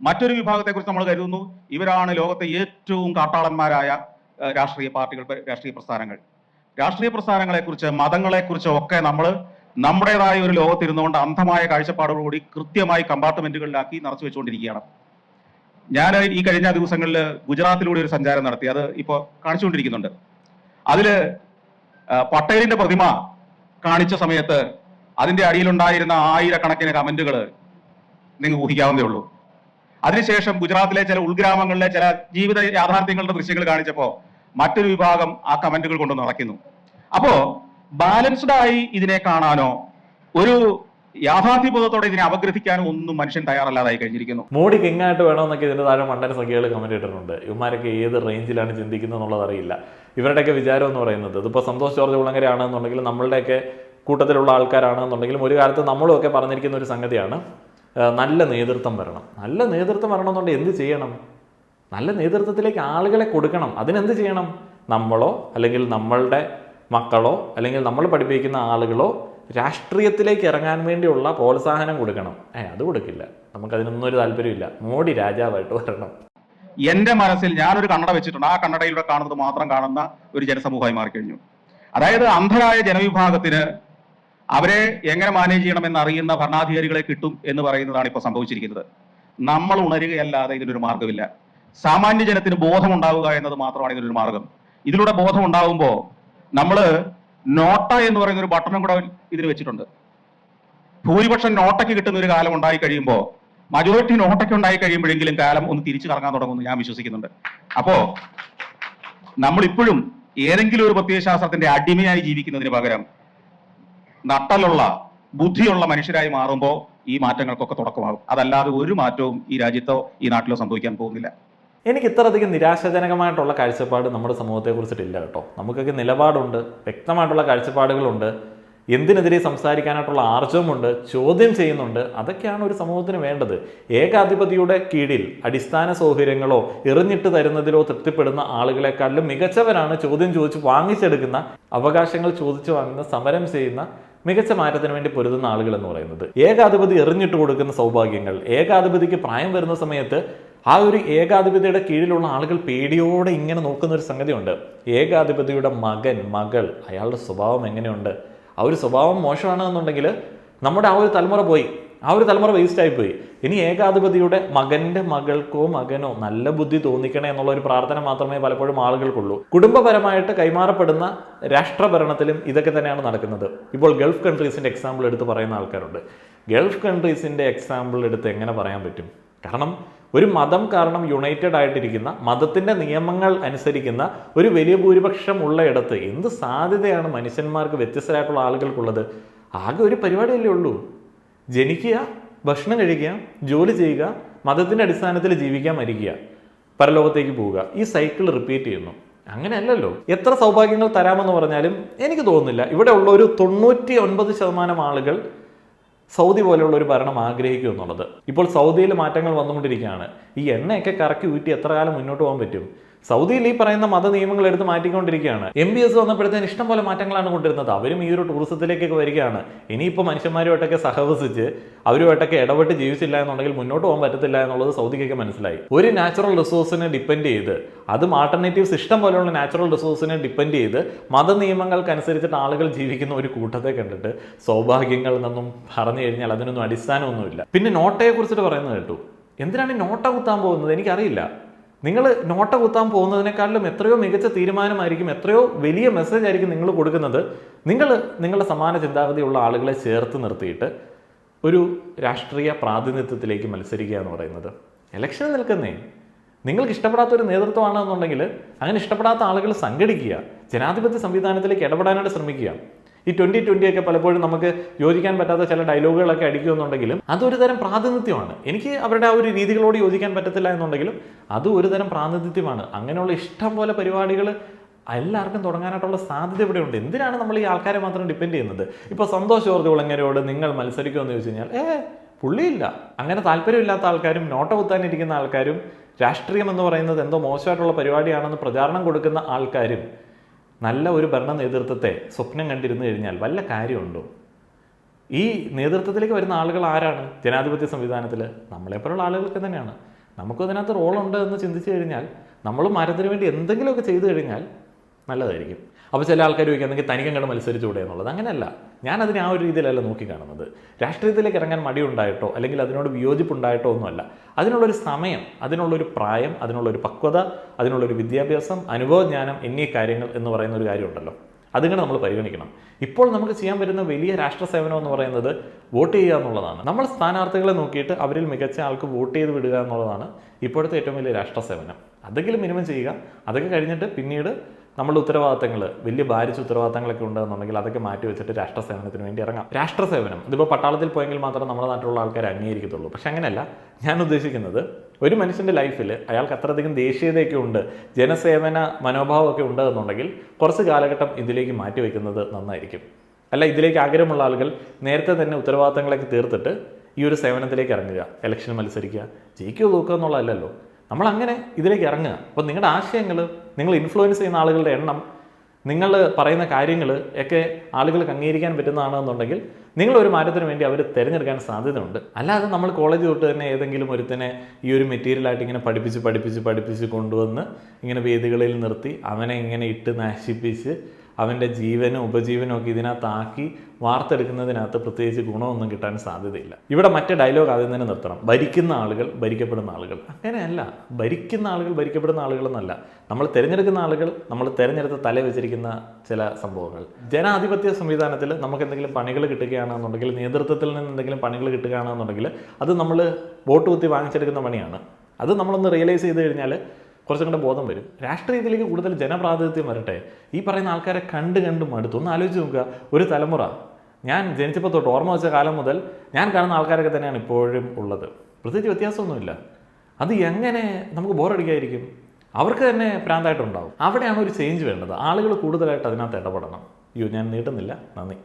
മറ്റൊരു വിഭാഗത്തെക്കുറിച്ച് നമ്മൾ കരുതുന്നു ഇവരാണ് ലോകത്തെ ഏറ്റവും കാട്ടാളന്മാരായ രാഷ്ട്രീയ പാർട്ടികൾ, രാഷ്ട്രീയ പ്രസ്ഥാനങ്ങളെക്കുറിച്ച്, മതങ്ങളെക്കുറിച്ച് ഒക്കെ നമ്മൾ നമ്മുടേതായ ഒരു ലോകത്തിരുന്നുകൊണ്ട് അന്ധമായ കാഴ്ചപ്പാടോടുകൂടി കൃത്യമായി കമ്പാർട്ട്മെന്റുകളിലാക്കി നിറച്ചു വെച്ചുകൊണ്ടിരിക്കുകയാണ്. ഞാൻ ഈ കഴിഞ്ഞ ദിവസങ്ങളിൽ ഗുജറാത്തിലൂടെ ഒരു സഞ്ചാരം നടത്തി, അത് ഇപ്പോൾ കാണിച്ചുകൊണ്ടിരിക്കുന്നുണ്ട്. അതില് പട്ടേലിന്റെ പ്രതിമ കാണിച്ച സമയത്ത് അതിന്റെ അടിയിലുണ്ടായിരുന്ന ആയിരക്കണക്കിന് കമന്റുകൾ നിങ്ങൾ ഊഹിക്കാവുന്നേ ഉള്ളൂ. അതിനുശേഷം ഗുജറാത്തിലെ ചില ഉൾഗ്രാമങ്ങളിലെ ചില ജീവിത യാഥാർത്ഥ്യങ്ങളുടെ ദൃശ്യങ്ങൾ കാണിച്ചപ്പോൾ മറ്റൊരു വിഭാഗം ആ കമന്റുകൾ കൊണ്ട് നിറയ്ക്കുന്നു. അപ്പോ ബാലൻസ്ഡ് ആയി ഇതിനെ കാണാനോ ഒരു യാഥാർത്ഥ്യബോധത്തോടെ ഇതിനെ അപഗ്രഥിക്കാനോ ഒന്നും മനുഷ്യൻ തയ്യാറല്ലാതായി കഴിഞ്ഞിരിക്കുന്നു. മോഡി കിങ്ങായിട്ട് വേണമെന്നൊക്കെ ഇതിന്റെ താഴെ മണ്ടൻ സംഖ്യകൾ കമന്റ് ഇട്ടിട്ടുണ്ട്. ഇവന്മാരൊക്കെ ഏത് റേഞ്ചിലാണ് ചിന്തിക്കുന്നത് എന്നുള്ളത് അറിയില്ല. ഇവരുടെയൊക്കെ വിചാരം എന്ന് പറയുന്നത്, ഇതിപ്പോൾ സന്തോഷ് ജോർജ് കുളങ്ങരയാണെന്നുണ്ടെങ്കിൽ നമ്മളുടെയൊക്കെ കൂട്ടത്തിലുള്ള ആൾക്കാരാണെന്നുണ്ടെങ്കിലും ഒരു കാലത്ത് നമ്മളും ഒക്കെ പറഞ്ഞിരിക്കുന്ന ഒരു സംഗതിയാണ്, നല്ല നേതൃത്വം വരണം. നല്ല നേതൃത്വം വരണമെന്നുണ്ടെങ്കിൽ എന്ത് ചെയ്യണം? നല്ല നേതൃത്വത്തിലേക്ക് ആളുകളെ കൊടുക്കണം. അതിനെന്ത് ചെയ്യണം? നമ്മളോ അല്ലെങ്കിൽ നമ്മളുടെ മക്കളോ അല്ലെങ്കിൽ നമ്മൾ പഠിപ്പിക്കുന്ന ആളുകളോ രാഷ്ട്രീയത്തിലേക്ക് ഇറങ്ങാൻ വേണ്ടിയുള്ള പ്രോത്സാഹനം കൊടുക്കണം. അത് കൊടുക്കില്ല. നമുക്കതിനൊന്നും ഒരു താല്പര്യമില്ല. മോഡി രാജാവായിട്ട് വരണം. എന്റെ മനസ്സിൽ ഞാനൊരു കണ്ണട വെച്ചിട്ടുണ്ട്. ആ കണ്ണടയിലൂടെ കാണുന്നത് മാത്രം കാണുന്ന ഒരു ജനസമൂഹമായി മാറിക്കഴിഞ്ഞു. അതായത് അന്ധരായ ജനവിഭാഗത്തിന് അവരെ എങ്ങനെ മാനേജ് ചെയ്യണമെന്ന് അറിയുന്ന ഭരണാധികാരികളെ കിട്ടും എന്ന് പറയുന്നതാണ് ഇപ്പോൾ സംഭവിച്ചിരിക്കുന്നത്. നമ്മൾ ഉണരുകയല്ലാതെ ഇതിനൊരു മാർഗമില്ല. സാമാന്യ ജനത്തിന് ബോധമുണ്ടാവുക എന്നത് മാത്രമാണ് ഇതിനൊരു മാർഗം. ഇതിലൂടെ ബോധം ഉണ്ടാവുമ്പോൾ നമ്മൾ നോട്ട എന്ന് പറയുന്ന ഒരു ബട്ടണും കൂടെ ഇതിന് വെച്ചിട്ടുണ്ട്. ഭൂരിപക്ഷം നോട്ടയ്ക്ക് കിട്ടുന്ന ഒരു കാലം ഉണ്ടായി കഴിയുമ്പോൾ, മജോറിറ്റി നോട്ടയ്ക്ക് ഉണ്ടായി കഴിയുമ്പോഴെങ്കിലും കാലം ഒന്ന് തിരിച്ചു കറങ്ങാൻ തുടങ്ങുമെന്ന് ഞാൻ വിശ്വസിക്കുന്നുണ്ട്. അപ്പോ നമ്മളിപ്പോഴും ഏതെങ്കിലും ഒരു പ്രത്യയശാസ്ത്രത്തിന്റെ അടിമയായി ജീവിക്കുന്നതിന് പകരം നട്ടലുള്ള ബുദ്ധിയുള്ള മനുഷ്യരായി മാറുമ്പോൾ ഈ മാറ്റങ്ങൾക്കൊക്കെ തുടക്കമാകും. അതല്ലാതെ ഒരു മാറ്റവും ഈ രാജ്യത്തോ ഈ നാട്ടിലോ സംഭവിക്കാൻ പോകുന്നില്ല. എനിക്ക് ഇത്രയധികം നിരാശാജനകമായിട്ടുള്ള കാഴ്ചപ്പാട് നമ്മുടെ സമൂഹത്തെക്കുറിച്ചിട്ടില്ല കേട്ടോ. നമുക്കൊക്കെ നിലപാടുണ്ട്, വ്യക്തമായിട്ടുള്ള കാഴ്ചപ്പാടുകളുണ്ട്, എന്തിനെതിരെ സംസാരിക്കാനായിട്ടുള്ള ആർജവമുണ്ട്, ചോദ്യം ചെയ്യുന്നുണ്ട്. അതൊക്കെയാണ് ഒരു സമൂഹത്തിന് വേണ്ടത്. ഏകാധിപതിയുടെ കീഴിൽ അടിസ്ഥാന സൗകര്യങ്ങളോ എറിഞ്ഞിട്ട് തരുന്നതിലോ തൃപ്തിപ്പെടുന്ന ആളുകളെക്കാളും മികച്ചവരാണ് ചോദ്യം ചോദിച്ച് വാങ്ങിച്ചെടുക്കുന്ന, അവകാശങ്ങൾ ചോദിച്ചു വാങ്ങുന്ന, സമരം ചെയ്യുന്ന, മികച്ച മാറ്റത്തിന് വേണ്ടി പൊരുതുന്ന ആളുകൾ എന്ന് പറയുന്നത്. ഏകാധിപതി എറിഞ്ഞിട്ട് കൊടുക്കുന്ന സൗഭാഗ്യങ്ങൾ, ഏകാധിപതിക്ക് പ്രായം വരുന്ന സമയത്ത് ആ ഒരു ഏകാധിപതിയുടെ കീഴിലുള്ള ആളുകൾ പേടിയോടെ ഇങ്ങനെ നോക്കുന്ന ഒരു സംഗതിയുണ്ട്. ഏകാധിപതിയുടെ മകൻ, മകൾ, അയാളുടെ സ്വഭാവം എങ്ങനെയുണ്ട്? ആ ഒരു സ്വഭാവം മോശമാണെന്നുണ്ടെങ്കിൽ നമ്മുടെ ആ ഒരു തലമുറ പോയി, ആ ഒരു തലമുറ വേസ്റ്റായിപ്പോയി. ഇനി ഏകാധിപതിയുടെ മകൻ്റെ മകൾക്കോ മകനോ നല്ല ബുദ്ധി തോന്നിക്കണേ എന്നുള്ള ഒരു പ്രാർത്ഥന മാത്രമേ പലപ്പോഴും ആളുകൾക്കുള്ളൂ. കുടുംബപരമായിട്ട് കൈമാറപ്പെടുന്ന രാഷ്ട്രഭരണത്തിലും ഇതൊക്കെ തന്നെയാണ് നടക്കുന്നത്. ഇപ്പോൾ ഗൾഫ് കൺട്രീസിൻ്റെ എക്സാമ്പിൾ എടുത്ത് പറയുന്ന ആൾക്കാരുണ്ട്. ഗൾഫ് കൺട്രീസിൻ്റെ എക്സാമ്പിൾ എടുത്ത് എങ്ങനെ പറയാൻ പറ്റും? കാരണം ഒരു മതം കാരണം യുണൈറ്റഡ് ആയിട്ടിരിക്കുന്ന, മതത്തിൻ്റെ നിയമങ്ങൾ അനുസരിക്കുന്ന ഒരു വലിയ ഭൂരിപക്ഷം ഉള്ളയിടത്ത് എന്ത് സാധ്യതയാണ് മനുഷ്യന്മാർക്ക്, വ്യത്യസ്തരായിട്ടുള്ള ആളുകൾക്കുള്ളത്? ആകെ ഒരു പരിപാടിയല്ലേ ഉള്ളൂ. ജനിക്കുക, ഭക്ഷണം കഴിക്കുക, ജോലി ചെയ്യുക, മതത്തിൻ്റെ അടിസ്ഥാനത്തിൽ ജീവിക്കാൻ, മരിക്കുക, പരലോകത്തേക്ക് പോവുക. ഈ സൈക്കിൾ റിപ്പീറ്റ് ചെയ്യുന്നു. അങ്ങനെയല്ലല്ലോ. എത്ര സൗഭാഗ്യങ്ങൾ തരാമെന്ന് പറഞ്ഞാലും എനിക്ക് തോന്നുന്നില്ല ഇവിടെ ഉള്ള ഒരു 99% ആളുകൾ സൗദി പോലെയുള്ള ഒരു ഭരണം ആഗ്രഹിക്കും എന്നുള്ളത്. ഇപ്പോൾ സൗദിയിൽ മാറ്റങ്ങൾ വന്നുകൊണ്ടിരിക്കുകയാണ്. ഈ എണ്ണയൊക്കെ കറക്കി ഊറ്റി എത്ര കാലം മുന്നോട്ട് പോകാൻ പറ്റും? സൗദിയിൽ ഈ പറയുന്ന മത നിയമങ്ങൾ എടുത്ത് മാറ്റിക്കൊണ്ടിരിക്കുകയാണ്. MBS വന്നപ്പോഴത്തേന് ഇഷ്ടം പോലെ മാറ്റങ്ങളാണ് കൊണ്ടിരുന്നത്. അവരും ഈ ഒരു ടൂറിസത്തിലേക്കൊക്കെ വരികയാണ്. ഇനിയിപ്പോൾ മനുഷ്യന്മാരുമായിട്ടൊക്കെ സഹവസിച്ച് അവരുമായിട്ടൊക്കെ ഇടപെട്ട് ജീവിച്ചില്ല എന്നുണ്ടെങ്കിൽ മുന്നോട്ട് പോകാൻ പറ്റത്തില്ല എന്നുള്ളത് സൗദിക്കൊക്കെ മനസ്സിലായി. ഒരു നാച്ചുറൽ റിസോഴ്സിനെ ഡിപ്പെൻഡ് ചെയ്ത്, അതും ആൾട്ടർനേറ്റീവ്സ് ഇഷ്ടം പോലെയുള്ള നാച്ചുറൽ റിസോഴ്സിനെ ഡിപ്പെൻഡ് ചെയ്ത് മത നിയമങ്ങൾക്കനുസരിച്ചിട്ട് ആളുകൾ ജീവിക്കുന്ന ഒരു കൂട്ടത്തെ കണ്ടിട്ട് സൗഭാഗ്യങ്ങൾ എന്നൊന്നും പറഞ്ഞു കഴിഞ്ഞാൽ അതിനൊന്നും അടിസ്ഥാനമൊന്നുമില്ല. പിന്നെ നോട്ടയെ കുറിച്ചിട്ട് പറയുന്നത് കേട്ടു. എന്തിനാണ് നോട്ട കുത്താൻ പോകുന്നത്? എനിക്കറിയില്ല. നിങ്ങൾ നോട്ട കുത്താൻ പോകുന്നതിനേക്കാളും എത്രയോ മികച്ച തീരുമാനമായിരിക്കും, എത്രയോ വലിയ മെസ്സേജ് ആയിരിക്കും നിങ്ങൾ കൊടുക്കുന്നത്. നിങ്ങളുടെ സമാന ചിന്താഗതിയുള്ള ആളുകളെ ചേർത്ത് നിർത്തിയിട്ട് ഒരു രാഷ്ട്രീയ പ്രാതിനിധ്യത്തിലേക്ക് മത്സരിക്കുക എന്ന് പറയുന്നത്. ഇലക്ഷന് നിൽക്കുന്നേ നിങ്ങൾക്ക് ഇഷ്ടപ്പെടാത്ത ഒരു നേതൃത്വമാണെന്നുണ്ടെങ്കിൽ അങ്ങനെ ഇഷ്ടപ്പെടാത്ത ആളുകൾ സംഘടിക്കുക, ജനാധിപത്യ സംവിധാനത്തിലേക്ക് ഇടപെടാനായിട്ട് ശ്രമിക്കുക. ഈ 2020 ഒക്കെ പലപ്പോഴും നമുക്ക് യോജിക്കാൻ പറ്റാത്ത ചില ഡയലോഗുകളൊക്കെ അടിക്കുമെന്നുണ്ടെങ്കിലും അതൊരു തരം പ്രാതിനിധ്യമാണ്. എനിക്ക് അവരുടെ ആ ഒരു രീതികളോട് യോജിക്കാൻ പറ്റത്തില്ല എന്നുണ്ടെങ്കിലും അത് ഒരു തരം പ്രാതിനിധ്യമാണ്. അങ്ങനെയുള്ള ഇഷ്ടം പോലെ പരിപാടികൾ എല്ലാവർക്കും തുടങ്ങാനായിട്ടുള്ള സാധ്യത ഇവിടെ ഉണ്ട്. എന്തിനാണ് നമ്മൾ ഈ ആൾക്കാരെ മാത്രം ഡിപ്പെൻഡ് ചെയ്യുന്നത്? ഇപ്പോൾ സന്തോഷ് ജോർജ് കുളങ്ങരയോട് നിങ്ങൾ മത്സരിക്കുമെന്ന് ചോദിച്ചു കഴിഞ്ഞാൽ പുള്ളിയില്ല. അങ്ങനെ താല്പര്യമില്ലാത്ത ആൾക്കാരും നോട്ട കുത്താനിരിക്കുന്ന ആൾക്കാരും രാഷ്ട്രീയം എന്ന് പറയുന്നത് എന്തോ മോശമായിട്ടുള്ള പരിപാടിയാണെന്ന് പ്രചാരണം കൊടുക്കുന്ന ആൾക്കാരും നല്ല ഒരു ഭരണ നേതൃത്വത്തെ സ്വപ്നം കണ്ടിരുന്നു കഴിഞ്ഞാൽ വല്ല കാര്യമുണ്ടോ? ഈ നേതൃത്വത്തിലേക്ക് വരുന്ന ആളുകൾ ആരാണ്? ജനാധിപത്യ സംവിധാനത്തിൽ നമ്മളെപ്പോലുള്ള ആളുകൾക്ക് തന്നെയാണ്. നമുക്കും അതിനകത്ത് റോളുണ്ട് എന്ന് ചിന്തിച്ചു കഴിഞ്ഞാൽ നമ്മൾ മരത്തിന് വേണ്ടി എന്തെങ്കിലുമൊക്കെ ചെയ്തു കഴിഞ്ഞാൽ നല്ലതായിരിക്കും. അപ്പോൾ ചില ആൾക്കാർ ചോദിക്കുന്നെങ്കിൽ തനിക്കങ്ങോട്ട് മത്സരിച്ചുകൂടെ എന്നുള്ളത്. അങ്ങനെയല്ല, ഞാനതിനെ ആ ഒരു രീതിയിലല്ല നോക്കി കാണുന്നത്. രാഷ്ട്രീയത്തിലേക്ക് ഇറങ്ങാൻ മടിയുണ്ടായിട്ടോ അല്ലെങ്കിൽ അതിനോട് വിയോജിപ്പുണ്ടായിട്ടോ ഒന്നുമല്ല. അതിനുള്ളൊരു സമയം, അതിനുള്ളൊരു പ്രായം, അതിനുള്ളൊരു പക്വത, അതിനുള്ളൊരു വിദ്യാഭ്യാസം, അനുഭവജ്ഞാനം എന്നീ കാര്യങ്ങൾ എന്ന് പറയുന്ന ഒരു കാര്യമുണ്ടല്ലോ, അതിങ്ങനെ നമ്മൾ പരിഗണിക്കണം. ഇപ്പോൾ നമുക്ക് ചെയ്യാൻ പറ്റുന്ന വലിയ രാഷ്ട്ര സേവനം എന്ന് പറയുന്നത് വോട്ട് ചെയ്യുക എന്നുള്ളതാണ്. നമ്മൾ സ്ഥാനാർത്ഥികളെ നോക്കിയിട്ട് അവരിൽ മികച്ച ആൾക്ക് വോട്ട് ചെയ്ത് വിടുക എന്നുള്ളതാണ് ഇപ്പോഴത്തെ ഏറ്റവും വലിയ രാഷ്ട്ര സേവനം. അതെങ്കിലും മിനിമം ചെയ്യുക. അതൊക്കെ കഴിഞ്ഞിട്ട് പിന്നീട് നമ്മളുടെ ഉത്തരവാദിത്തങ്ങൾ, വലിയ ഭാരിച്ച ഉത്തരവാദിത്തങ്ങളൊക്കെ ഉണ്ടെന്നുണ്ടെങ്കിൽ അതൊക്കെ മാറ്റി വെച്ചിട്ട് രാഷ്ട്ര സേവനത്തിന് വേണ്ടി ഇറങ്ങാം. രാഷ്ട്ര സേവനം ഇതിപ്പോൾ പട്ടാളത്തിൽ പോയെങ്കിൽ മാത്രം നമ്മുടെ നാട്ടിലുള്ള ആൾക്കാർ അംഗീകരിക്കത്തുള്ളൂ. പക്ഷെ അങ്ങനെയല്ല. ഞാൻ ഉദ്ദേശിക്കുന്നത് ഒരു മനുഷ്യൻ്റെ ലൈഫിൽ അയാൾക്ക് അത്രയധികം ദേശീയതയൊക്കെ ഉണ്ട്, ജനസേവന മനോഭാവമൊക്കെ ഉണ്ട് എന്നുണ്ടെങ്കിൽ കുറച്ച് കാലഘട്ടം ഇതിലേക്ക് മാറ്റി വയ്ക്കുന്നത് നന്നായിരിക്കും. അല്ല, ഇതിലേക്ക് ആഗ്രഹമുള്ള ആളുകൾ നേരത്തെ തന്നെ ഉത്തരവാദിത്തങ്ങളൊക്കെ തീർത്തിട്ട് ഈ ഒരു സേവനത്തിലേക്ക് ഇറങ്ങുക, ഇലക്ഷന് മത്സരിക്കുക, ജയിക്കുക തോക്കുക എന്നുള്ളതല്ലല്ലോ. നമ്മളങ്ങനെ ഇതിലേക്ക് ഇറങ്ങുക. അപ്പോൾ നിങ്ങളുടെ ആശയങ്ങൾ, നിങ്ങൾ ഇൻഫ്ലുവൻസ് ചെയ്യുന്ന ആളുകളുടെ എണ്ണം, നിങ്ങൾ പറയുന്ന കാര്യങ്ങൾ ഒക്കെ ആളുകൾക്ക് അംഗീകരിക്കാൻ പറ്റുന്നതാണെന്നുണ്ടെങ്കിൽ നിങ്ങളൊരു മാറ്റത്തിന് വേണ്ടി അവർ തിരഞ്ഞെടുക്കാൻ സാധ്യതയുണ്ട്. അല്ലാതെ നമ്മൾ കോളേജ് തൊട്ട് തന്നെ ഏതെങ്കിലും ഒരുത്തനെ ഈ ഒരു മെറ്റീരിയലായിട്ട് ഇങ്ങനെ പഠിപ്പിച്ച് കൊണ്ടുവന്ന് ഇങ്ങനെ വേദികളിൽ നിർത്തി അവനെ ഇങ്ങനെ ഇട്ട് നശിപ്പിച്ച് അവൻ്റെ ജീവനും ഉപജീവനും ഒക്കെ ഇതിനകത്താക്കി വാർത്തെടുക്കുന്നതിനകത്ത് പ്രത്യേകിച്ച് ഗുണമൊന്നും കിട്ടാൻ സാധ്യതയില്ല. ഇവിടെ മറ്റേ ഡയലോഗ് ആദ്യം തന്നെ നിർത്തണം. ഭരിക്കുന്ന ആളുകൾ, ഭരിക്കപ്പെടുന്ന ആളുകൾ. അങ്ങനെയല്ല. ഭരിക്കുന്ന ആളുകൾ, ഭരിക്കപ്പെടുന്ന ആളുകളെന്നല്ല. നമ്മൾ തിരഞ്ഞെടുക്കുന്ന ആളുകൾ, നമ്മൾ തിരഞ്ഞെടുത്ത് തല വെച്ചിരിക്കുന്ന ചില സംഭവങ്ങൾ. ജനാധിപത്യ സംവിധാനത്തിൽ നമുക്ക് എന്തെങ്കിലും പണികൾ കിട്ടുകയാണെന്നുണ്ടെങ്കിൽ, നേതൃത്വത്തിൽ നിന്ന് എന്തെങ്കിലും പണികൾ കിട്ടുകയാണെന്നുണ്ടെങ്കിൽ അത് നമ്മൾ വോട്ട് കുത്തി വാങ്ങിച്ചെടുക്കുന്ന പണിയാണ്. അത് നമ്മളൊന്ന് റിയലൈസ് ചെയ്ത് കഴിഞ്ഞാൽ കുറച്ചും കൂടെ ബോധം വരും. രാഷ്ട്രീയത്തിലേക്ക് കൂടുതൽ ജനപ്രാതിനിധ്യം വരട്ടെ. ഈ പറയുന്ന ആൾക്കാരെ കണ്ട് മടുത്തു. ഒന്ന് ആലോചിച്ച് നോക്കുക. ഒരു തലമുറ ഞാൻ ജനിച്ചപ്പോൾ തൊട്ട് ഓർമ്മ വെച്ച കാലം മുതൽ ഞാൻ കാണുന്ന ആൾക്കാരൊക്കെ തന്നെയാണ് ഇപ്പോഴും ഉള്ളത്. പ്രത്യേകിച്ച് വ്യത്യാസമൊന്നുമില്ല. അത് എങ്ങനെ നമുക്ക് ബോറടിക്കായിരിക്കും? അവർക്ക് തന്നെ പ്രാന്തായിട്ടുണ്ടാവും. അവിടെയാണ് ഒരു ചേഞ്ച് വേണ്ടത്. ആളുകൾ കൂടുതലായിട്ട് അതിനകത്ത് ഇടപെടണം. ഞാൻ നീട്ടുന്നില്ല. നന്ദി.